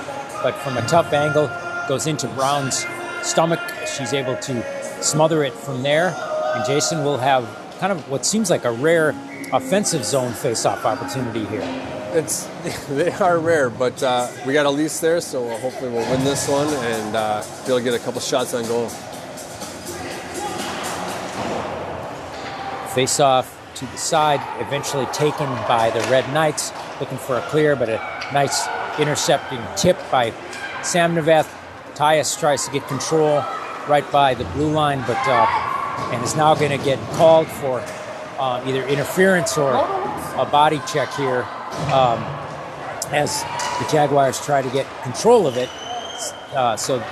Speaker 2: but from a tough angle, goes into Brown's stomach. She's able to smother it from there, and Jason will have kind of what seems like a rare offensive zone face-off opportunity here.
Speaker 1: They are rare, but we got Elise there, so hopefully we'll win this one and be able to get a couple shots on goal.
Speaker 2: Face-off to the side, eventually taken by the Red Knights, looking for a clear, but a nice intercepting tip by Samneveth. Tyus tries to get control right by the blue line, but and is now going to get called for either interference or a body check here as the Jaguars try to get control of it. So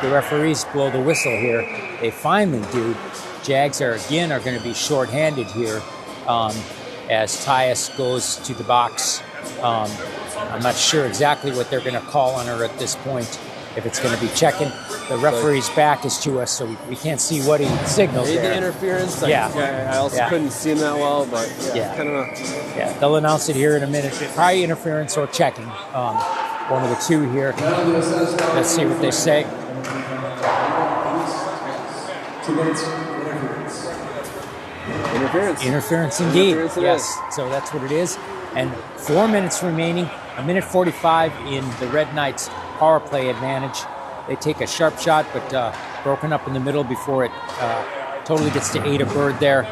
Speaker 2: the referees blow the whistle here. They finally do. Jags are going to be shorthanded here as Tyus goes to the box. I'm not sure exactly what they're going to call on her at this point, if it's going to be checking. The referee's back is to us, so we can't see what he signals there.
Speaker 1: The interference. I also couldn't see him that well, but
Speaker 2: they'll announce it here in a minute. Probably interference or checking. One of the two here. Let's see what they say. Interference indeed. Yes, so that's what it is. And 4 minutes remaining. 1:45 in the Red Knights' power play advantage. They take a sharp shot, but broken up in the middle before it totally gets to Ada Bird there.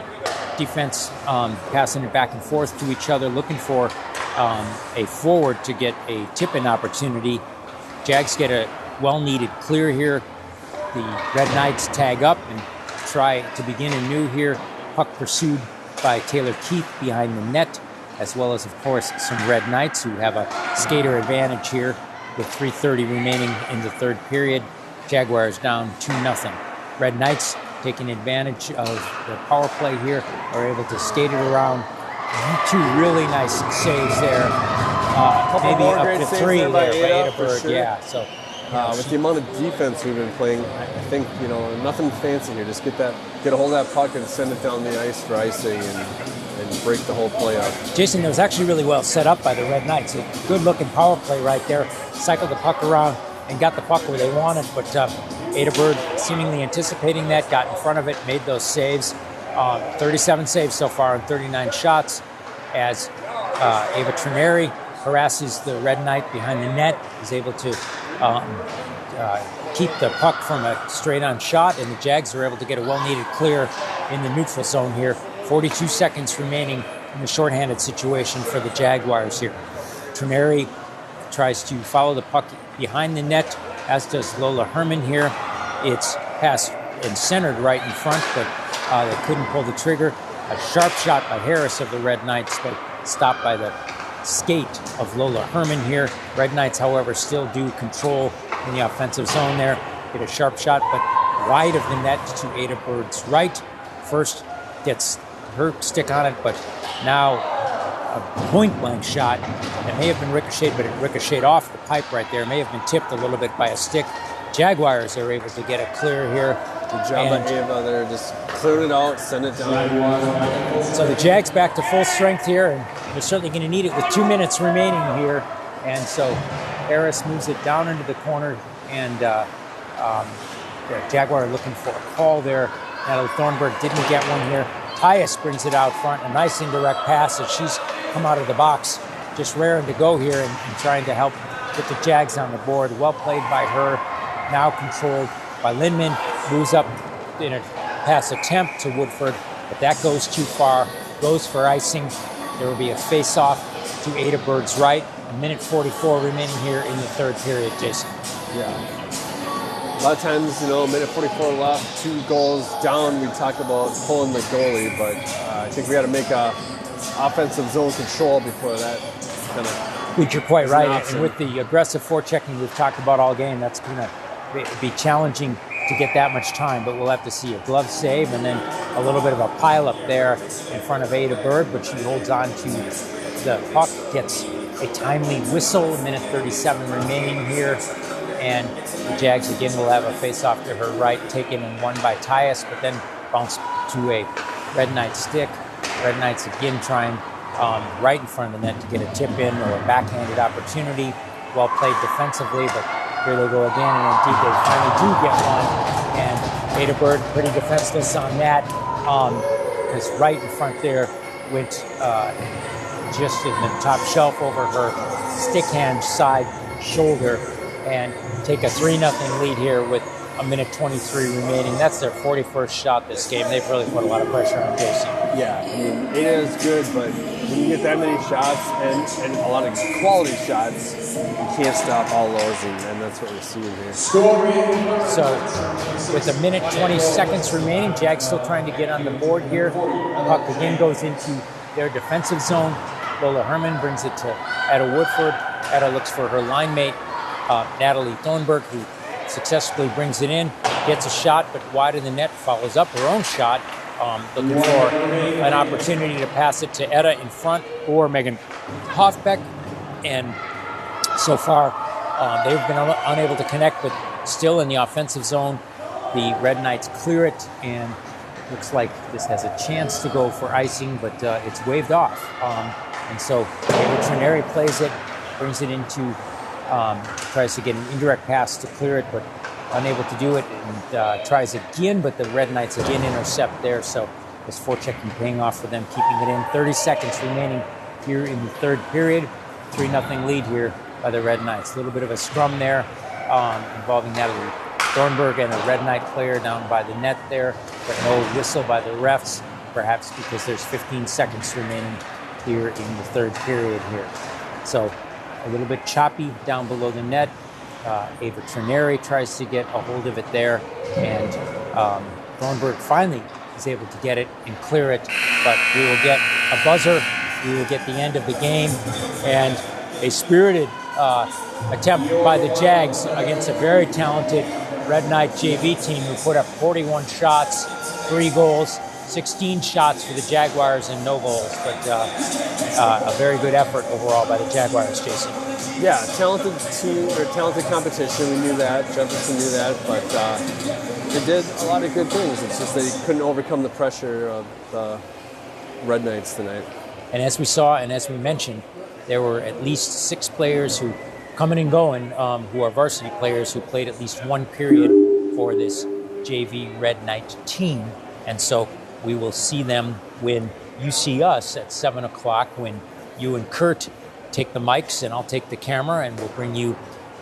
Speaker 2: Defense passing it back and forth to each other, looking for a forward to get a tip-in opportunity. Jags get a well-needed clear here. The Red Knights tag up and try to begin anew here. puck pursued by Taylor Keith behind the net, as well as, of course, some Red Knights who have a skater advantage here with 3:30 remaining in the third period. Jaguars down 2-0. Red Knights taking advantage of the power play here, are able to skate it around. Two really nice saves there. Maybe up to 3 there by Ada.
Speaker 1: Sure.
Speaker 2: Yeah, so
Speaker 1: with the amount of defense we've been playing, I think, nothing fancy here. Just get a hold of that puck and send it down the ice for icing and break the whole play up.
Speaker 2: Jason, that was actually really well set up by the Red Knights. A good-looking power play right there. Cycled the puck around and got the puck where they wanted, but Ada Bird, seemingly anticipating that, got in front of it, made those saves. 37 saves so far on 39 shots, as Ava Trineri harasses the Red Knight behind the net, is able to keep the puck from a straight-on shot, and the Jags are able to get a well-needed clear in the neutral zone here. 42 seconds remaining in the shorthanded situation for the Jaguars here. Trineri tries to follow the puck behind the net, as does Lola Herman here. It's passed and centered right in front, but they couldn't pull the trigger. A sharp shot by Harris of the Red Knights, but stopped by the skate of Lola Herman here. Red Knights, however, still do control in the offensive zone there. Get a sharp shot, but wide of the net to Ada Bird's right. First gets her stick on it, but now a point-blank shot that may have been ricocheted, but it ricocheted off the pipe right there. May have been tipped a little bit by a stick. Jaguars are able to get a clear here.
Speaker 1: Good job by Ava there, just cleared it out, send it down.
Speaker 2: So the Jags back to full strength here, and they're certainly going to need it with 2 minutes remaining here. And so Harris moves it down into the corner, and the Jaguar looking for a call there. Natalie Thornburg didn't get one here. Tyus brings it out front, a nice indirect pass as she's come out of the box, just raring to go here and trying to help get the Jags on the board. Well played by her, now controlled by Lindman. Moves up in a pass attempt to Woodford, but that goes too far, goes for icing. There will be a face-off to Ada Bird's right. 1:44 remaining here in the third period, Jason.
Speaker 1: Yeah. A lot of times, minute 44 left, 2 goals down, we talk about pulling the goalie, but I think we got to make a offensive zone control before that kind of.
Speaker 2: You're quite right, and with the aggressive forechecking we've talked about all game, that's going to be challenging to get that much time, but we'll have to see a glove save and then a little bit of a pileup there in front of Ada Bird, but she holds on to the puck, gets a timely whistle, 1:37 remaining here, and the Jags again will have a face-off to her right, taken and won by Tyus, but then bounced to a Red Knight stick. Red Knights again trying right in front of the net to get a tip-in or a backhanded opportunity. Well played defensively, but here they go again, and indeed they finally do get one. And Ada Bird pretty defenseless on that, because right in front there went just in the top shelf over her stick hand side shoulder, and take a 3-0 lead here with 1:23 remaining. That's their 41st shot this game. They've really put a lot of pressure on Jason.
Speaker 1: Yeah, I mean, Ada is good, but when you get that many shots and a lot of quality shots, you can't stop all those, and that's what we're seeing here.
Speaker 2: So with 1:20 seconds remaining, Jags still trying to get on the board here. The puck again goes into their defensive zone. Lola Herman brings it to Etta Woodford. Etta looks for her line mate, Natalie Thornburg, who successfully brings it in, gets a shot, but wide of the net, follows up her own shot, looking for an opportunity to pass it to Etta in front or Megan Hoffbeck. And so far, they've been unable to connect, but still in the offensive zone. The Red Knights clear it, and looks like this has a chance to go for icing, but it's waved off. And so Trineri plays it, brings it into, tries to get an indirect pass to clear it, but unable to do it, and tries again, but the Red Knights again intercept there. So this forechecking paying off for them, keeping it in. 30 seconds remaining here in the third period. 3-0 lead here by the Red Knights. A little bit of a scrum there involving Natalie Thornburg and a Red Knight player down by the net there, but no whistle by the refs, perhaps because there's 15 seconds remaining here in the third period here. So a little bit choppy down below the net. Ava Trineri tries to get a hold of it there, and Thornburg finally was able to get it and clear it. But we will get a buzzer. We will get the end of the game and a spirited attempt by the Jags against a very talented Red Knight JV team who put up 41 shots, 3 goals, 16 shots for the Jaguars and no goals. But a very good effort overall by the Jaguars, Jason.
Speaker 1: Yeah, talented team or talented competition. We knew that. Jefferson knew that, but they did a lot of good things. It's just they couldn't overcome the pressure of the Red Knights tonight.
Speaker 2: And as we saw and as we mentioned, there were at least 6 players who coming and going who are varsity players who played at least one period for this JV Red Knight team. And so we will see them when you see us at 7 o'clock when you and Kurt take the mics and I'll take the camera and we'll bring you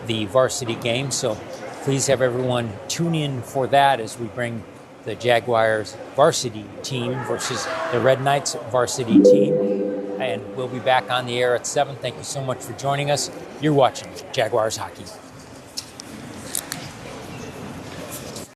Speaker 2: the varsity game. So please have everyone tune in for that as we bring the Jaguars varsity team versus the Red Knights varsity team. And we'll be back on the air at 7. Thank you so much for joining us. You're watching Jaguars Hockey.